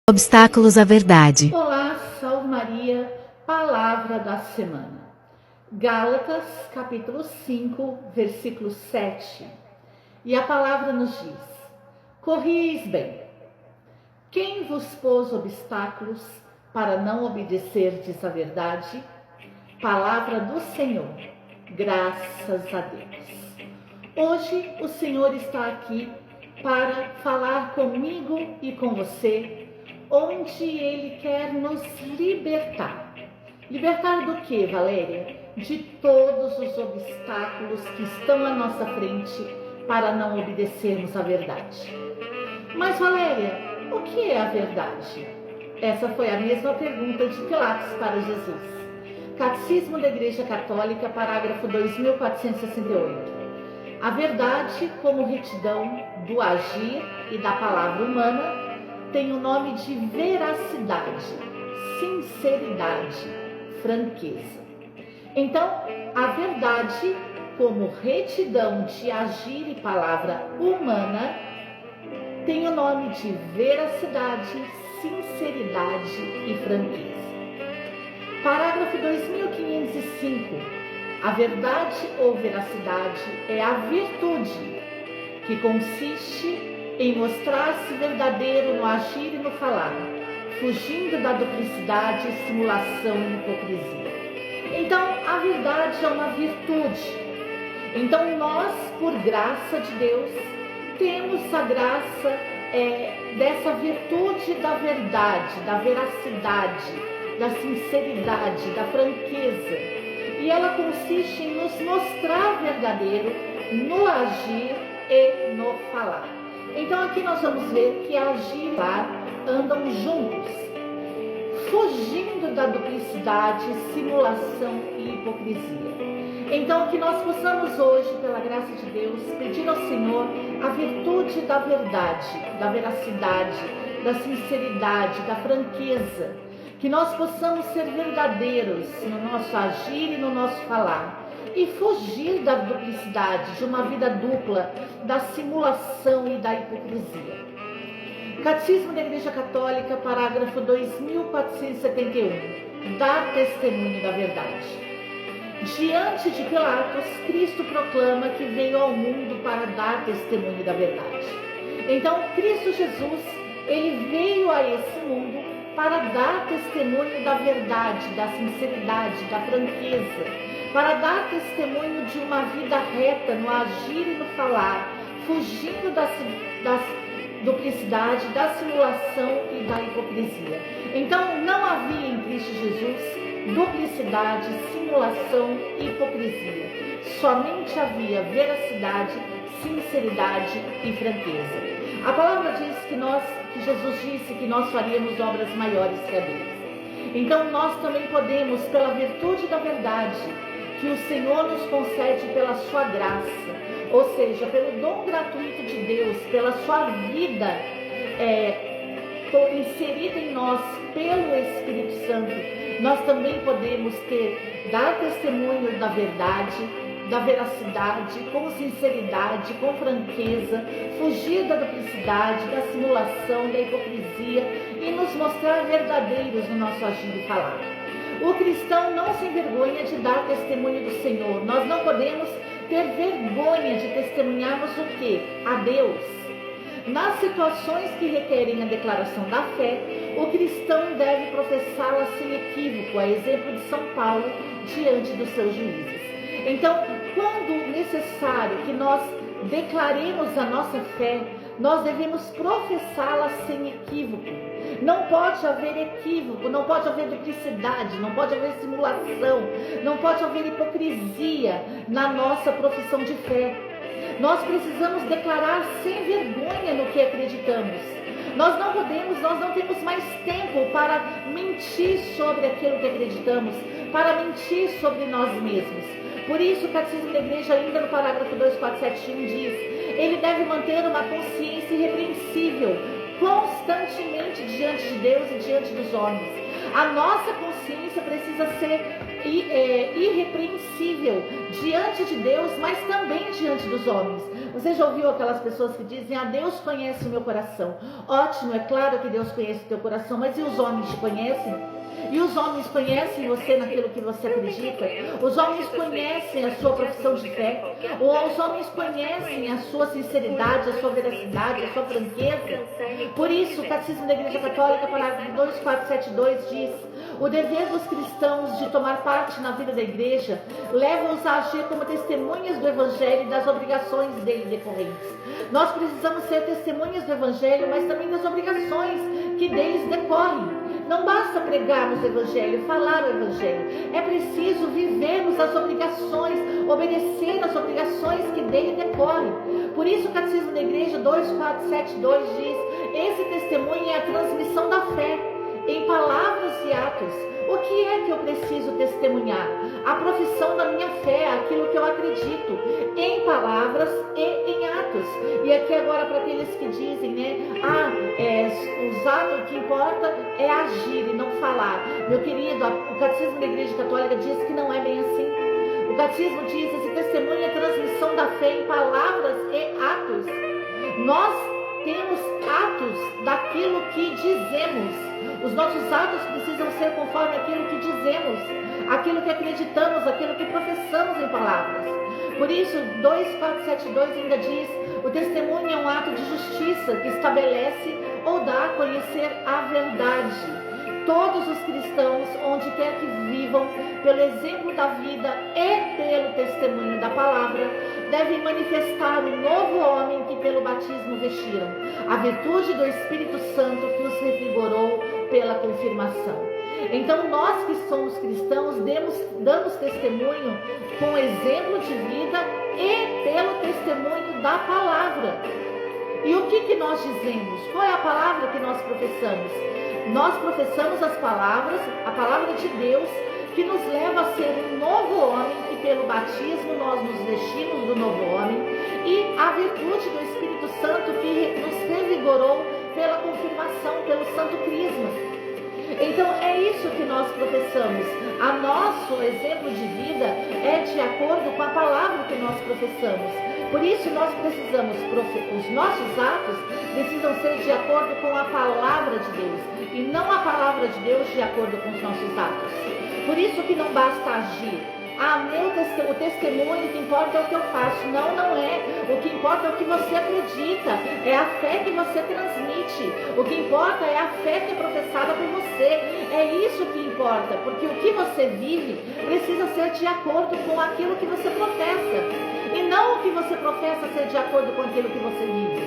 Obstáculos à verdade. Olá, salve Maria, palavra da semana. Gálatas, capítulo 5, versículo 7. E a palavra nos diz: corrieis bem. Quem vos pôs obstáculos para não obedecerdes à verdade? Palavra do Senhor, graças a Deus. Hoje o Senhor está aqui para falar comigo e com você, onde Ele quer nos libertar. Libertar do que, Valéria? De todos os obstáculos que estão à nossa frente para não obedecermos à verdade. Mas, Valéria, o que é a verdade? Essa foi a mesma pergunta de Pilatos para Jesus. Catecismo da Igreja Católica, parágrafo 2468. A verdade, como retidão do agir e da palavra humana, tem o nome de veracidade, sinceridade, franqueza. Então, a verdade, como retidão de agir e palavra humana, tem o nome de veracidade, sinceridade e franqueza. Parágrafo 2505. A verdade ou veracidade é a virtude que consiste em mostrar-se verdadeiro no agir e no falar, fugindo da duplicidade, simulação e hipocrisia. Então, a verdade é uma virtude. Então, nós, por graça de Deus, temos a graça dessa virtude da verdade, da veracidade, da sinceridade, da franqueza. E ela consiste em nos mostrar verdadeiro no agir e no falar. Então aqui nós vamos ver que agir e falar andam juntos, fugindo da duplicidade, simulação e hipocrisia. Então que nós possamos hoje, pela graça de Deus, pedir ao Senhor a virtude da verdade, da veracidade, da sinceridade, da franqueza, que nós possamos ser verdadeiros no nosso agir e no nosso falar, e fugir da duplicidade, de uma vida dupla, da simulação e da hipocrisia. Catecismo da Igreja Católica, parágrafo 2471. Dar testemunho da verdade. Diante de Pilatos, Cristo proclama que veio ao mundo para dar testemunho da verdade. Então, Cristo Jesus, ele veio a esse mundo para dar testemunho da verdade, da sinceridade, da franqueza, para dar testemunho de uma vida reta no agir e no falar, fugindo da duplicidade, da simulação e da hipocrisia. Então, não havia em Cristo Jesus duplicidade, simulação e hipocrisia. Somente havia veracidade, sinceridade e franqueza. A palavra diz que Jesus disse que nós faríamos obras maiores que a deles. Então nós também podemos, pela virtude da verdade que o Senhor nos concede pela sua graça, ou seja, pelo dom gratuito de Deus, pela sua vida inserida em nós pelo Espírito Santo, nós também podemos dar testemunho da verdade, da veracidade, com sinceridade, com franqueza, fugir da duplicidade, da simulação, da hipocrisia e nos mostrar verdadeiros no nosso agir e falar. O cristão não se envergonha de dar testemunho do Senhor. Nós não podemos ter vergonha de testemunharmos o quê? A Deus. Nas situações que requerem a declaração da fé, o cristão deve professá-la sem equívoco, a exemplo de São Paulo, diante dos seus juízes. Então, quando necessário que nós declaremos a nossa fé, nós devemos professá-la sem equívoco. Não pode haver equívoco, não pode haver duplicidade, não pode haver simulação, não pode haver hipocrisia na nossa profissão de fé. Nós precisamos declarar sem vergonha no que acreditamos. Nós não temos mais tempo para mentir sobre aquilo que acreditamos, para mentir sobre nós mesmos. Por isso, o Catecismo da Igreja, ainda no parágrafo 2471, diz: ele deve manter uma consciência irrepreensível, constantemente diante de Deus e diante dos homens. A nossa consciência precisa ser irrepreensível diante de Deus, mas também diante dos homens. Você já ouviu aquelas pessoas que dizem: ah, Deus conhece o meu coração? Ótimo, é claro que Deus conhece o teu coração, mas e os homens te conhecem? E os homens conhecem você naquilo que você acredita? Os homens conhecem a sua profissão de fé? Ou os homens conhecem a sua sinceridade, a sua veracidade, a sua franqueza? Por isso, o Catecismo da Igreja Católica, parágrafo 2472, diz: o dever dos cristãos de tomar parte na vida da Igreja leva-os a agir como testemunhas do Evangelho e das obrigações dele decorrentes. Nós precisamos ser testemunhas do Evangelho, mas também das obrigações que deles decorrem. Não basta pregarmos o Evangelho, falar o Evangelho. É preciso vivermos as obrigações, obedecer as obrigações que dele decorrem. Por isso o Catecismo da Igreja 2472 diz: esse testemunho é a transmissão da fé em palavras e atos. O que é que eu preciso testemunhar? A profissão da minha fé, aquilo que eu acredito, em palavras e em atos. E aqui agora para aqueles que dizem, os atos, o que importa é agir e não falar. Meu querido, o Catecismo da Igreja Católica diz que não é bem assim. O Catecismo diz: esse testemunho é a transmissão da fé em palavras e atos. Nós temos atos daquilo que dizemos. Os nossos atos precisam ser conforme aquilo que dizemos, aquilo que acreditamos, aquilo que professamos em palavras. Por isso, 2472 ainda diz: o testemunho é um ato de justiça que estabelece ou dá a conhecer a verdade. Todos os cristãos, onde quer que vivam, pelo exemplo da vida e pelo testemunho da palavra, devem manifestar o novo homem que pelo batismo vestiram, a virtude do Espírito Santo que os revigorou pela confirmação. Então nós que somos cristãos damos testemunho com exemplo de vida e pelo testemunho da palavra. E o que nós dizemos? Qual é a palavra que nós professamos? Nós professamos as palavras, a palavra de Deus, que nos leva a ser um novo homem, que pelo batismo nós nos vestimos do novo homem, e a virtude do Espírito Santo que nos revigorou pela confirmação, pelo Santo Crisma. Então é isso que nós professamos. A nosso exemplo de vida é de acordo com a palavra que nós professamos. Por isso nós precisamos, os nossos atos precisam ser de acordo com a palavra de Deus, e não a palavra de Deus de acordo com os nossos atos. Por isso que não basta agir. O testemunho que importa é o que eu faço. Não é. O que importa é o que você acredita. É a fé que você transmite. O que importa é a fé que é professada por você. É isso que importa. Porque o que você vive precisa ser de acordo com aquilo que você professa. E não o que você professa ser de acordo com aquilo que você vive.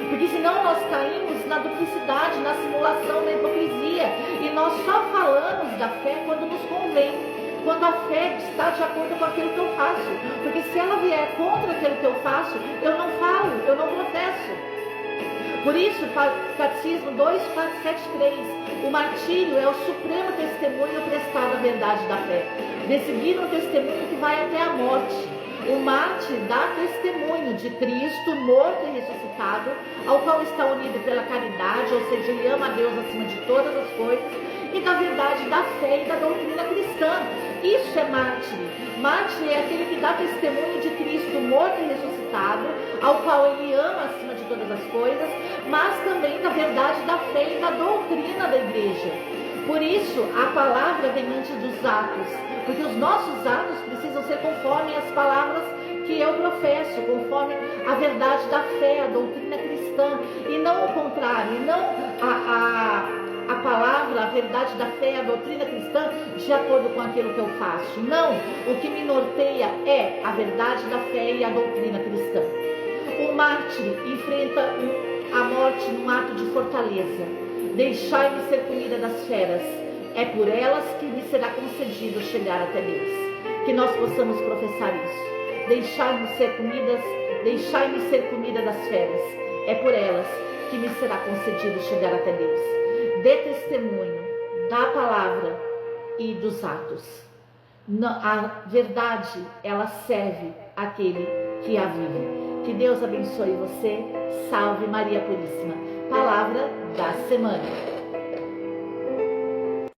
Porque senão nós caímos na duplicidade, na simulação, na hipocrisia. E nós só falamos da fé quando nos convém. Quando a fé está de acordo com aquilo que eu faço. Porque se ela vier contra aquilo que eu faço, eu não falo, eu não professo. Por isso, Catecismo 2473, o martírio é o supremo testemunho prestado à verdade da fé. De seguir um testemunho que vai até a morte. O mártir dá testemunho de Cristo morto e ressuscitado, ao qual está unido pela caridade, ou seja, ele ama a Deus acima de todas as coisas, e da verdade da fé e da doutrina cristã. Isso é mártir. Mártir é aquele que dá testemunho de Cristo morto e ressuscitado, ao qual ele ama acima de todas as coisas, mas também da verdade da fé e da doutrina da igreja. Por isso, a palavra vem antes dos atos, porque os nossos atos precisam ser conforme as palavras que eu professo, conforme a verdade da fé, a doutrina cristã, e não o contrário, e não a palavra, a verdade da fé, a doutrina cristã, de acordo com aquilo que eu faço. Não, o que me norteia é a verdade da fé e a doutrina cristã. O mártir enfrenta a morte num ato de fortaleza. Deixai-me ser comida das feras, é por elas que me será concedido chegar até Deus. Que nós possamos professar isso. Deixai-me ser comida das feras, é por elas que me será concedido chegar até Deus. Dê testemunho da palavra e dos atos. A verdade, ela serve àquele que a vive. Que Deus abençoe você. Salve Maria Puríssima. Palavra da semana.